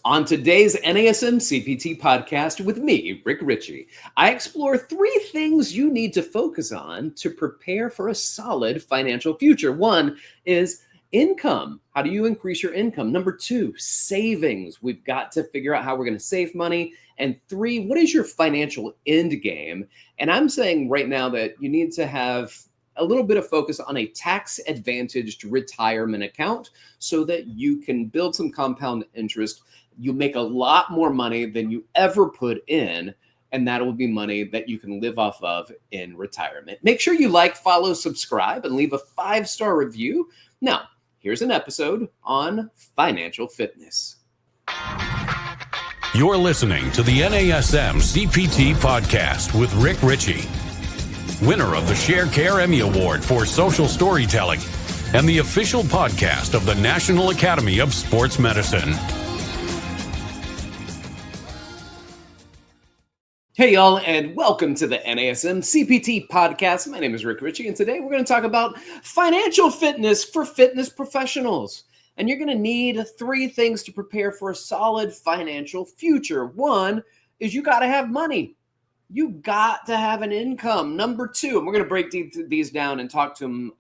On today's NASM-CPT Podcast with me, Richey, I explore 3 things you need to focus on to prepare for a solid financial future. 1 is income. How do you increase your income? Number 2, savings. We've got to figure out how we're going to save money. And 3, what is your financial end game? And I'm saying right now that you need to have a little bit of focus on a tax-advantaged retirement account so that you can build some compound interest. You make a lot more money than you ever put in, and that will be money that you can live off of in retirement. Make sure you like, follow, subscribe, and leave a 5-star review. Now, here's an episode on financial fitness. You're listening to the NASM-CPT Podcast with Richey, winner of the Share Care Emmy Award for Social Storytelling and the official podcast of the National Academy of Sports Medicine. Hey y'all, and welcome to the NASM-CPT Podcast. My name is Richey, and today we're going to talk about financial fitness for fitness professionals. And you're going to need 3 things to prepare for a solid financial future. 1 is you got to have money. You got to have an income. Number 2, and we're going to break these down and talk to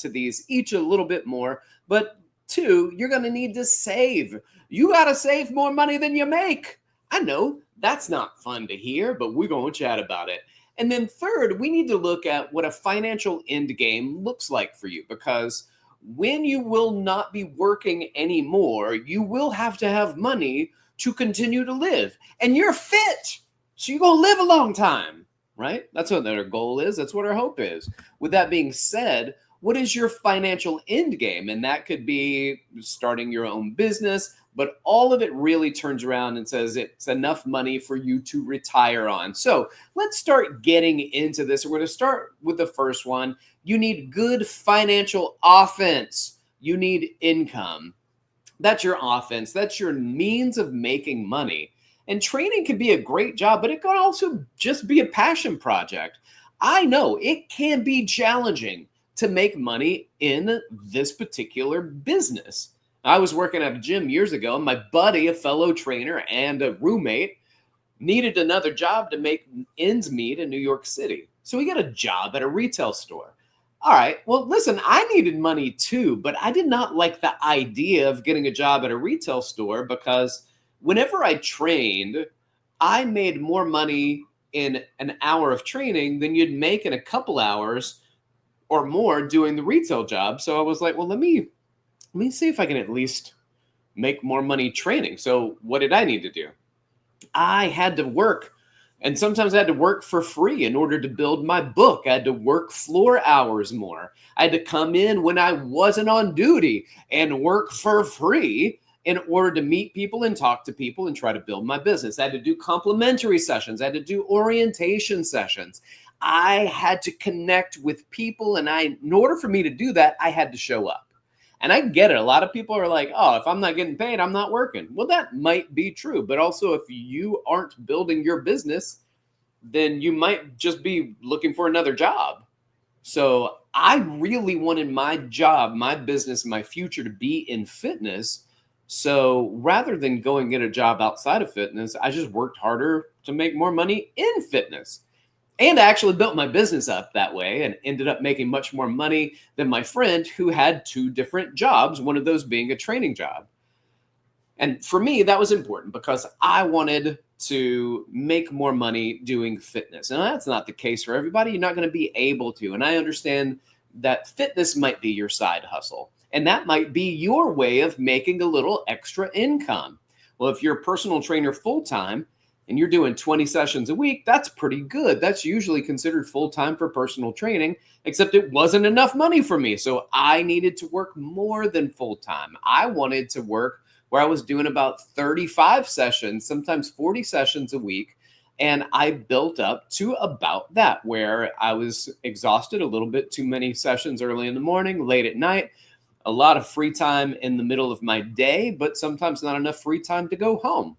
these each a little bit more. But 2, you're going to need to save. You got to save more money than you make. I know that's not fun to hear, but we're going to chat about it. And then 3rd, we need to look at what a financial end game looks like for you, because when you will not be working anymore, you will have to have money to continue to live. And you're fit, so you're going to live a long time, right? That's what our goal is. That's what our hope is. With that being said, what is your financial end game? And that could be starting your own business, but all of it really turns around and says it's enough money for you to retire on. So let's start getting into this. We're going to start with the first one. You need good financial offense. You need income. That's your offense. That's your means of making money. And training can be a great job, but it can also just be a passion project. I know it can be challenging to make money in this particular business. I was working at a gym years ago, and my buddy, a fellow trainer and a roommate, needed another job to make ends meet in New York City. So he got a job at a retail store. All right, well, listen, I needed money too, but I did not like the idea of getting a job at a retail store because whenever I trained, I made more money in an hour of training than you'd make in a couple hours or more doing the retail job. So I was like, well, let me see if I can at least make more money training. So what did I need to do? I had to work, and sometimes I had to work for free in order to build my book. I had to work floor hours more. I had to come in when I wasn't on duty and work for free in order to meet people and talk to people and try to build my business. I had to do complimentary sessions. I had to do orientation sessions. I had to connect with people, and in order for me to do that, I had to show up. And I get it. A lot of people are like, oh, if I'm not getting paid, I'm not working. Well, that might be true. But also, if you aren't building your business, then you might just be looking for another job. So I really wanted my job, my business, my future to be in fitness. So rather than go and get a job outside of fitness, I just worked harder to make more money in fitness. And I actually built my business up that way and ended up making much more money than my friend who had 2 different jobs, one of those being a training job. And for me, that was important because I wanted to make more money doing fitness. And that's not the case for everybody. You're not going to be able to. And I understand that fitness might be your side hustle. And that might be your way of making a little extra income. Well, if you're a personal trainer full-time, and you're doing 20 sessions a week, that's pretty good. That's usually considered full-time for personal training, except it wasn't enough money for me. So I needed to work more than full-time. I wanted to work where I was doing about 35 sessions, sometimes 40 sessions a week. And I built up to about that, where I was exhausted, a little bit too many sessions early in the morning, late at night, a lot of free time in the middle of my day, but sometimes not enough free time to go home.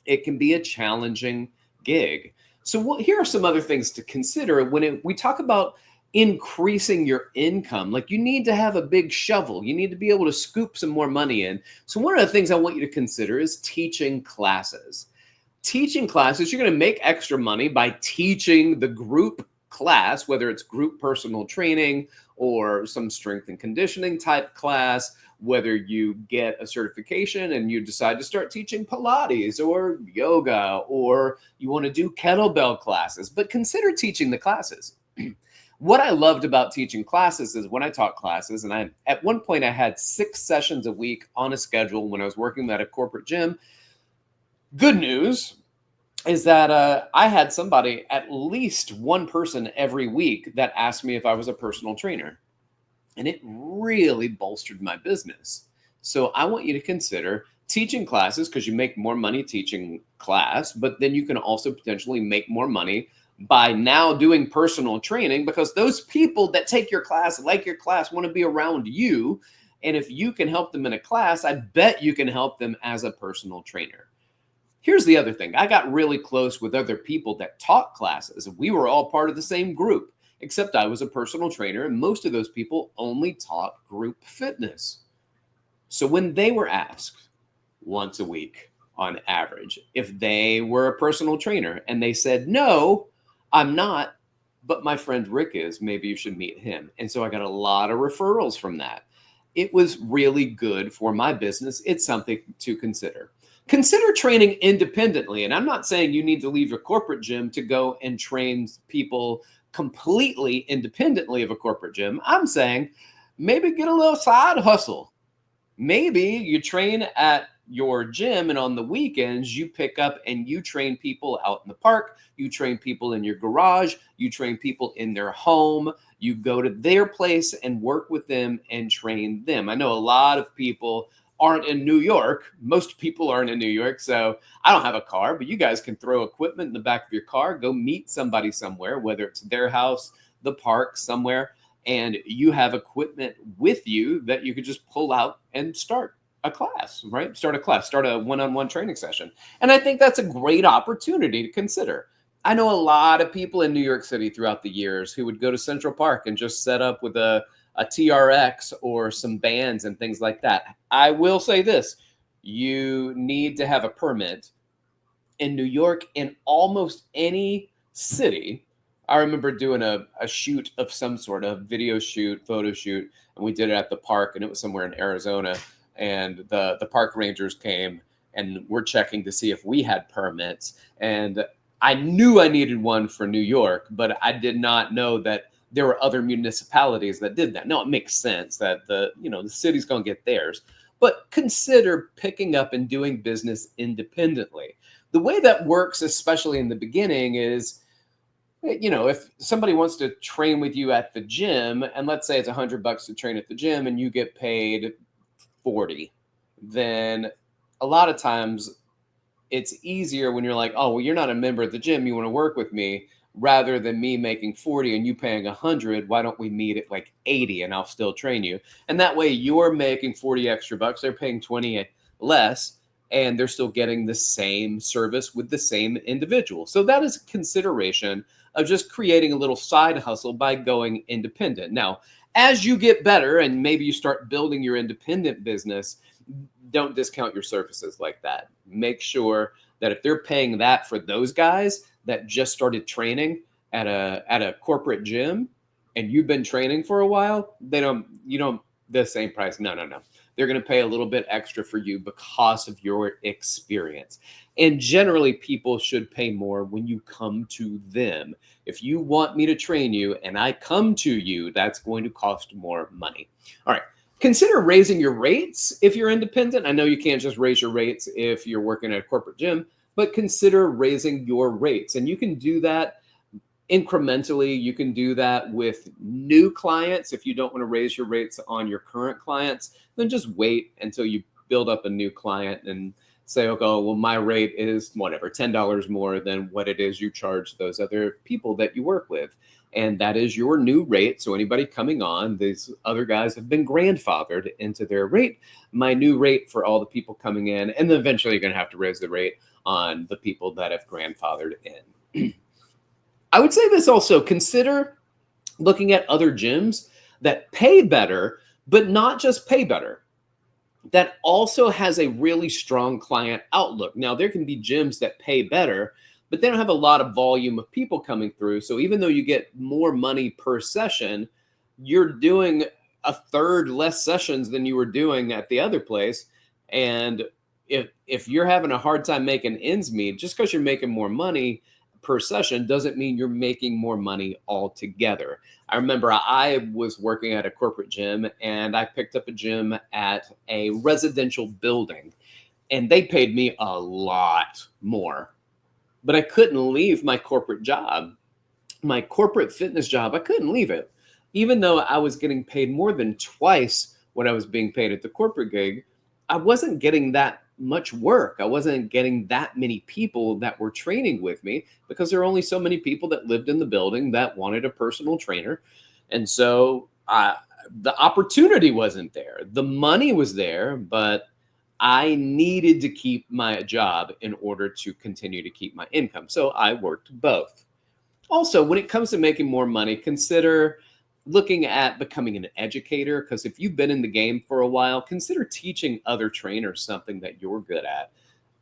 It can be a challenging gig. So here are some other things to consider when we talk about increasing your income. Like, you need to have a big shovel. You need to be able to scoop some more money in. So one of the things I want you to consider is teaching classes. Teaching classes, you're going to make extra money by teaching the group class, whether it's group personal training or some strength and conditioning type class, whether you get a certification and you decide to start teaching Pilates or yoga, or you want to do kettlebell classes, but consider teaching the classes. What I loved about teaching classes is when I taught classes, and at one point I had 6 sessions a week on a schedule when I was working at a corporate gym. Good news is that I had somebody, at least one person every week, that asked me if I was a personal trainer. And it really bolstered my business. So I want you to consider teaching classes, because you make more money teaching class, but then you can also potentially make more money by now doing personal training, because those people that take your class, like your class, want to be around you. And if you can help them in a class, I bet you can help them as a personal trainer. Here's the other thing. I got really close with other people that taught classes. We were all part of the same group, except I was a personal trainer, and most of those people only taught group fitness. So when they were asked once a week on average if they were a personal trainer, and they said, "No, I'm not, but my friend Rick is, maybe you should meet him." And so I got a lot of referrals from that. It was really good for my business. It's something to consider. Consider training independently. And I'm not saying you need to leave your corporate gym to go and train people completely independently of a corporate gym. I'm saying maybe get a little side hustle. Maybe you train at your gym, and on the weekends you pick up and you train people out in the park, you train people in your garage, you train people in their home, you go to their place and work with them and train them. I know a lot of people aren't in New York. Most people aren't in New York, so I don't have a car, but you guys can throw equipment in the back of your car, go meet somebody somewhere, whether it's their house, the park, somewhere, and you have equipment with you that you could just pull out and start a class, right? Start a one-on-one training session. And I think that's a great opportunity to consider. I know a lot of people in New York City throughout the years who would go to Central Park and just set up with a TRX or some bands and things like that. I will say this: you need to have a permit in New York. In almost any city. I remember doing a shoot of some sort of video shoot, photo shoot, and we did it at the park, and it was somewhere in Arizona. And the park rangers came and were checking to see if we had permits. And I knew I needed one for New York, but I did not know that there were other municipalities that did that. No, it makes sense that the city's going to get theirs, but consider picking up and doing business independently. The way that works, especially in the beginning, is, if somebody wants to train with you at the gym, and let's say it's $100 to train at the gym and you get paid $40, then a lot of times it's easier when you're like, "Oh, well, you're not a member of the gym, you want to work with me," rather than me making 40 and you paying 100. Why don't we meet at like 80 and I'll still train you? And that way you're making 40 extra bucks, they're paying 20 less, and they're still getting the same service with the same individual. So that is a consideration of just creating a little side hustle by going independent. Now, as you get better and maybe you start building your independent business, don't discount your services like that. Make sure that if they're paying that for those guys that just started training at a corporate gym and you've been training for a while, the same price. No. They're going to pay a little bit extra for you because of your experience. And generally, people should pay more when you come to them. If you want me to train you and I come to you, that's going to cost more money. All right. Consider raising your rates if you're independent. I know you can't just raise your rates if you're working at a corporate gym, but consider raising your rates. And you can do that incrementally. You can do that with new clients. If you don't want to raise your rates on your current clients, then just wait until you build up a new client and say, "Okay, well, my rate is whatever, $10 more than what it is you charge those other people that you work with." And that is your new rate. So anybody coming on, these other guys have been grandfathered into their rate. My new rate for all the people coming in, and then eventually you're going to have to raise the rate on the people that have grandfathered in. I would say this also: consider looking at other gyms that pay better, but not just pay better, that also has a really strong client outlook. Now, there can be gyms that pay better, but they don't have a lot of volume of people coming through. So even though you get more money per session, you're doing a third less sessions than you were doing at the other place. And if you're having a hard time making ends meet, just because you're making more money per session doesn't mean you're making more money altogether. I remember I was working at a corporate gym, and I picked up a gym at a residential building, and they paid me a lot more, but I couldn't leave my corporate job. My corporate fitness job, I couldn't leave it. Even though I was getting paid more than twice what I was being paid at the corporate gig, I wasn't getting that much work. I wasn't getting that many people that were training with me because there were only so many people that lived in the building that wanted a personal trainer. And so the opportunity wasn't there. The money was there, but I needed to keep my job in order to continue to keep my income. So I worked both. Also, when it comes to making more money, consider looking at becoming an educator, because if you've been in the game for a while, consider teaching other trainers something that you're good at.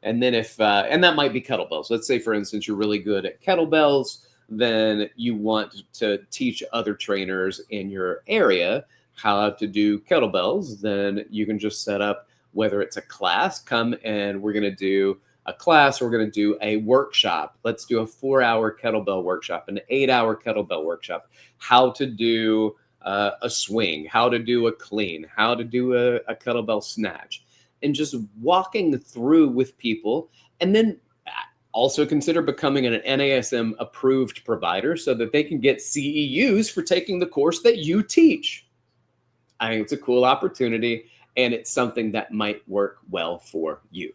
And then and that might be kettlebells. Let's say, for instance, you're really good at kettlebells, then you want to teach other trainers in your area how to do kettlebells. Then you can just set up, whether it's a class, come and we're going to do a class, we're going to do a workshop. Let's do a 4-hour kettlebell workshop, an 8-hour kettlebell workshop, how to do a swing, how to do a clean, how to do a kettlebell snatch, and just walking through with people. And then also consider becoming an NASM approved provider so that they can get CEUs for taking the course that you teach. I think it's a cool opportunity, and it's something that might work well for you.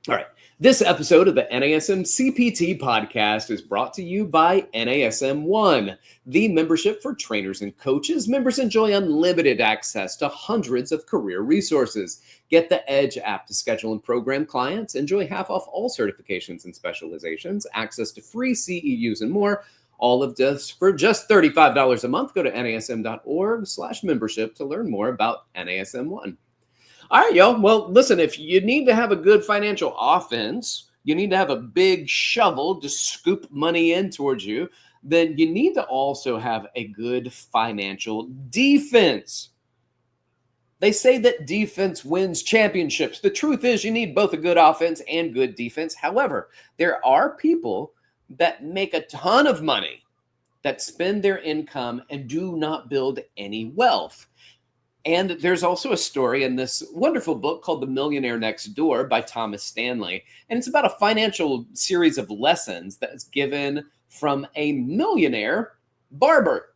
All right. This episode of the NASM-CPT Podcast is brought to you by NASM One, the membership for trainers and coaches. Members enjoy unlimited access to hundreds of career resources. Get the Edge app to schedule and program clients. Enjoy half off all certifications and specializations, access to free CEUs and more. All of this for just $35 a month. Go to nasm.org/membership to learn more about NASM One. All right, y'all. Well, listen, if you need to have a good financial offense, you need to have a big shovel to scoop money in towards you, then you need to also have a good financial defense. They say that defense wins championships. The truth is you need both a good offense and good defense. However, there are people that make a ton of money, that spend their income and do not build any wealth. And there's also a story in this wonderful book called The Millionaire Next Door by Thomas Stanley. And it's about a financial series of lessons that is given from a millionaire barber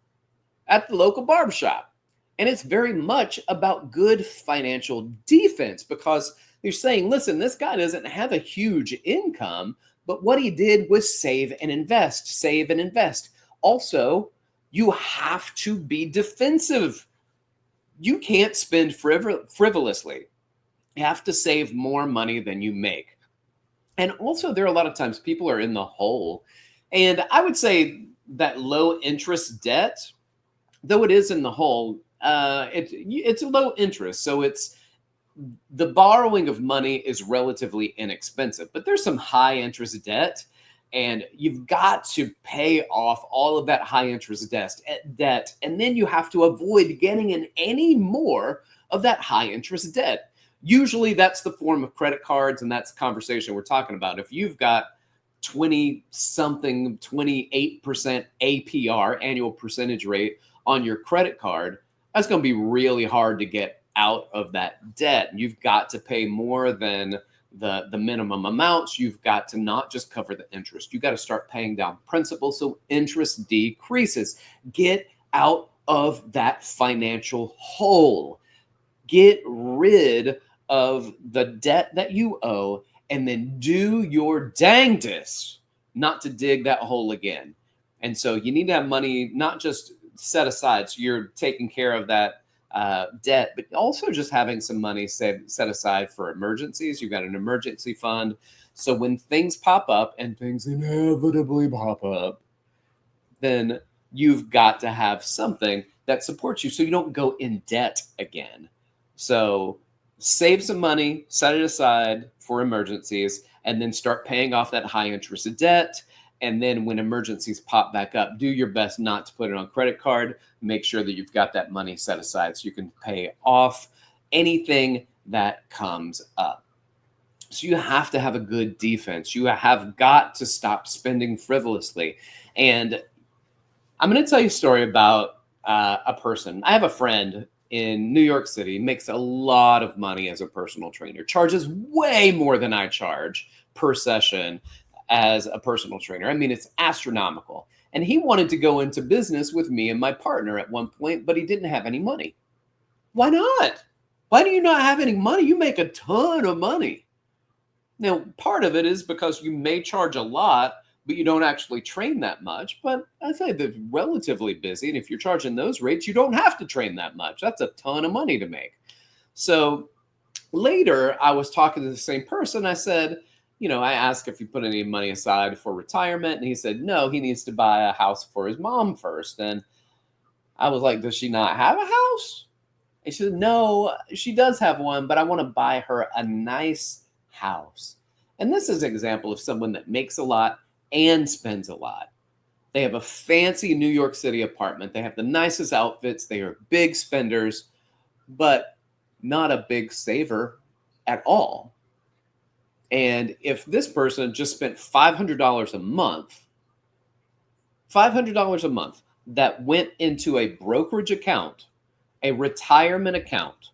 at the local barbershop. And it's very much about good financial defense, because they're saying, listen, this guy doesn't have a huge income, but what he did was save and invest, save and invest. Also, you have to be defensive. You can't spend frivolously. You have to save more money than you make. And also, there are a lot of times people are in the hole. And I would say that low interest debt, though it is in the hole, it's a low interest. So the borrowing of money is relatively inexpensive. But there's some high interest debt, and you've got to pay off all of that high interest debt. And then you have to avoid getting in any more of that high interest debt. Usually that's the form of credit cards, and that's the conversation we're talking about. If you've got 28% APR, annual percentage rate, on your credit card, that's going to be really hard to get out of that debt. You've got to pay more than the minimum amounts. You've got to not just cover the interest. You got to start paying down principal so interest decreases. Get out of that financial hole. Get rid of the debt that you owe, and then do your dangdest not to dig that hole again. And so you need to have money not just set aside so you're taking care of that debt, but also just having some money set aside for emergencies. You've got an emergency fund. So when things pop up, and things inevitably pop up, then you've got to have something that supports you so you don't go in debt again. So save some money, set it aside for emergencies, and then start paying off that high interest debt. And then when emergencies pop back up, do your best not to put it on credit card. Make sure that you've got that money set aside so you can pay off anything that comes up. So you have to have a good defense. You have got to stop spending frivolously. And I'm going to tell you a story about a person. I have a friend in New York City, makes a lot of money as a personal trainer, charges way more than I charge per session as a personal trainer. I mean, it's astronomical. And he wanted to go into business with me and my partner at one point, but he didn't have any money. Why not? Why do you not have any money? You make a ton of money. Now, part of it is because you may charge a lot, but you don't actually train that much. But I say they're relatively busy. And if you're charging those rates, you don't have to train that much. That's a ton of money to make. So later, I was talking to the same person. I said, I asked if he put any money aside for retirement. And he said, no, he needs to buy a house for his mom first. And I was like, does she not have a house? And she said, no, she does have one, but I want to buy her a nice house. And this is an example of someone that makes a lot and spends a lot. They have a fancy New York City apartment. They have the nicest outfits. They are big spenders, but not a big saver at all. And if this person just spent $500 a month, $500 a month that went into a brokerage account, a retirement account,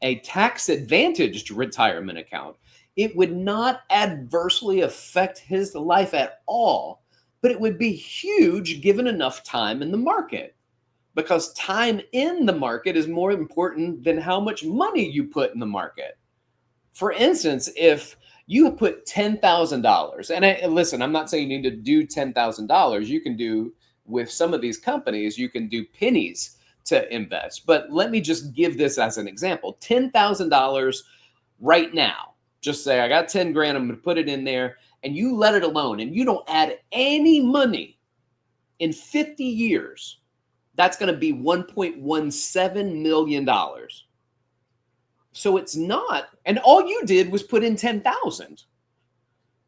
a tax-advantaged retirement account, it would not adversely affect his life at all, but it would be huge given enough time in the market, because time in the market is more important than how much money you put in the market. For instance, if you put $10,000, and listen, I'm not saying you need to do $10,000. You can do, with some of these companies, you can do pennies to invest. But let me just give this as an example. $10,000 right now. Just say, I got 10 grand, I'm going to put it in there, and you let it alone, and you don't add any money in 50 years. That's going to be $1.17 million. So it's not, and all you did was put in 10,000.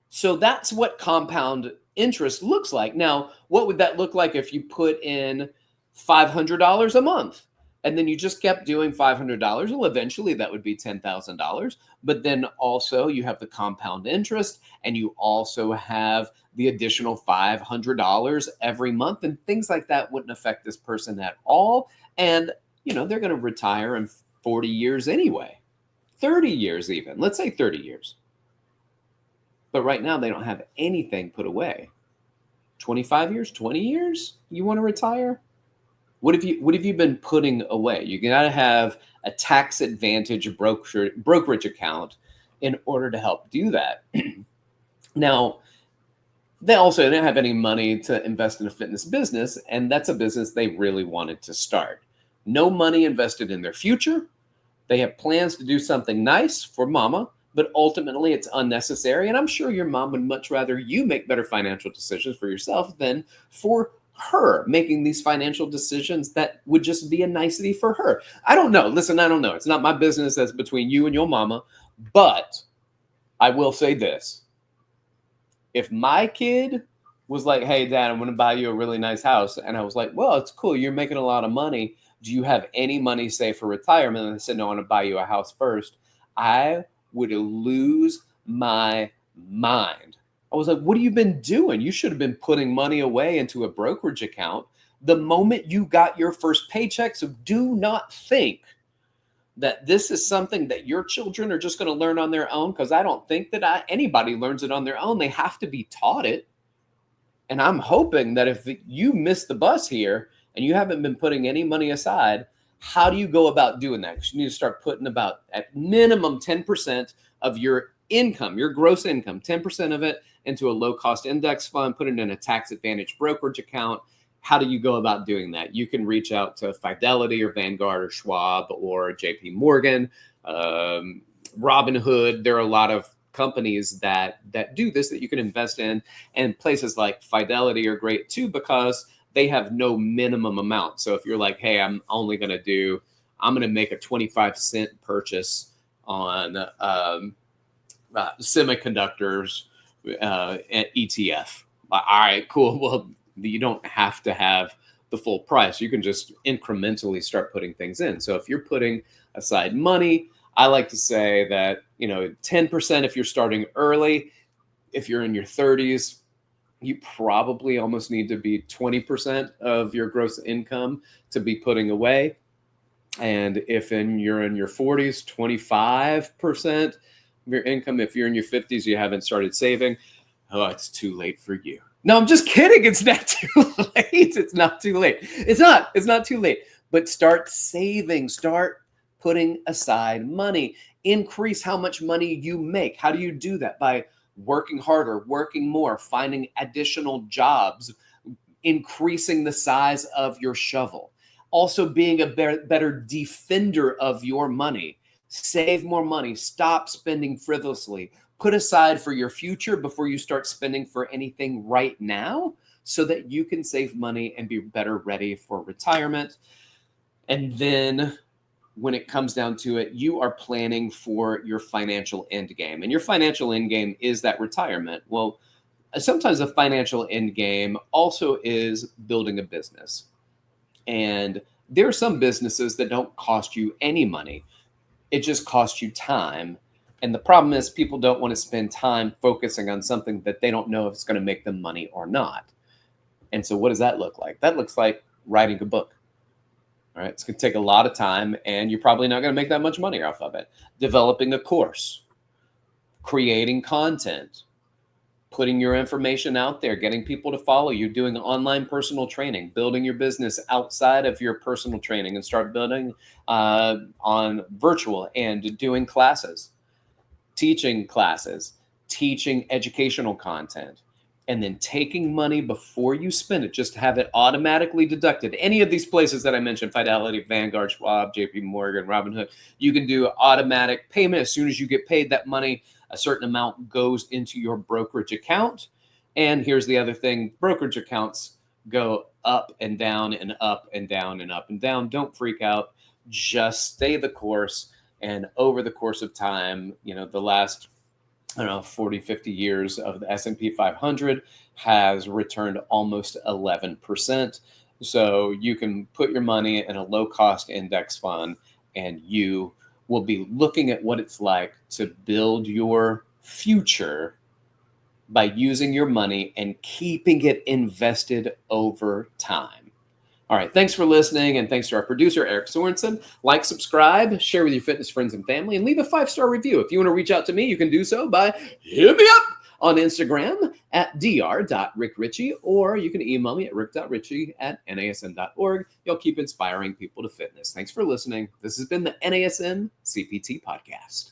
So that's what compound interest looks like. Now, what would that look like if you put in $500 a month? And then you just kept doing $500. Well, eventually that would be $10,000. But then also you have the compound interest, and you also have the additional $500 every month, and things like that wouldn't affect this person at all. And, they're going to retire in 40 years anyway, 30 years even. Let's say 30 years. But right now they don't have anything put away. 25 years, 20 years, you want to retire? What have you been putting away? You got to have a tax advantage brokerage account in order to help do that. Now, they also didn't have any money to invest in a fitness business, and that's a business they really wanted to start. No money invested in their future. They have plans to do something nice for mama, but ultimately it's unnecessary. And I'm sure your mom would much rather you make better financial decisions for yourself than for her making these financial decisions that would just be a nicety for her. I don't know. Listen, I don't know. It's not my business. That's between you and your mama. But I will say this. If my kid was like, hey, Dad, I'm going to buy you a really nice house. And I was like, well, it's cool. You're making a lot of money. Do you have any money saved for retirement? And I said, no, I want to buy you a house first. I would lose my mind. I was like, what have you been doing? You should have been putting money away into a brokerage account the moment you got your first paycheck. So do not think that this is something that your children are just going to learn on their own, because I don't think that anybody learns it on their own. They have to be taught it. And I'm hoping that if you miss the bus here and you haven't been putting any money aside, how do you go about doing that? Because you need to start putting about at minimum 10% of your income, your gross income, 10% of it into a low-cost index fund, put it in a tax-advantaged brokerage account. How do you go about doing that? You can reach out to Fidelity or Vanguard or Schwab or JP Morgan, Robinhood. There are a lot of companies that do this that you can invest in, and places like Fidelity are great too, because they have no minimum amount. So if you're like, hey, I'm going to make a 25-cent purchase on semiconductors at ETF. All right, cool. Well, you don't have to have the full price. You can just incrementally start putting things in. So if you're putting aside money, I like to say that, 10% if you're starting early. If you're in your 30s, you probably almost need to be 20% of your gross income to be putting away. And if you're in your 40s, 25% of your income. If you're in your 50s, you haven't started saving, it's too late for you. No, I'm just kidding. It's not too late. It's not too late. It's not too late. But start saving. Start putting aside money. Increase how much money you make. How do you do that? By working harder, working more, finding additional jobs, increasing the size of your shovel. Also being a better defender of your money. Save more money. Stop spending frivolously. Put aside for your future before you start spending for anything right now, so that you can save money and be better ready for retirement. And then when it comes down to it, you are planning for your financial end game. And your financial end game is that retirement. Well, sometimes a financial end game also is building a business. And there are some businesses that don't cost you any money. It just costs you time. And the problem is people don't want to spend time focusing on something that they don't know if it's going to make them money or not. And so what does that look like? That looks like writing a book. All right, it's going to take a lot of time, and you're probably not going to make that much money off of it. Developing a course, creating content, putting your information out there, getting people to follow you, doing online personal training, building your business outside of your personal training, and start building on virtual and doing classes, teaching classes, teaching educational content, and then taking money before you spend it, just to have it automatically deducted. Any of these places that I mentioned, Fidelity, Vanguard, Schwab, JP Morgan, Robinhood, you can do automatic payment. As soon as you get paid that money, a certain amount goes into your brokerage account. And here's the other thing, brokerage accounts go up and down and up and down and up and down. Don't freak out, just stay the course. And over the course of time, the last 40, 50 years of the S&P 500 has returned almost 11%. So you can put your money in a low-cost index fund, and you will be looking at what it's like to build your future by using your money and keeping it invested over time. All right, thanks for listening, and thanks to our producer, Eric Sorensen. Like, subscribe, share with your fitness friends and family, and leave a 5-star review. If you want to reach out to me, you can do so by hit me up on Instagram at dr.rickrichey, or you can email me at rick.richey@nasm.org. You'll keep inspiring people to fitness. Thanks for listening. This has been the NASM CPT Podcast.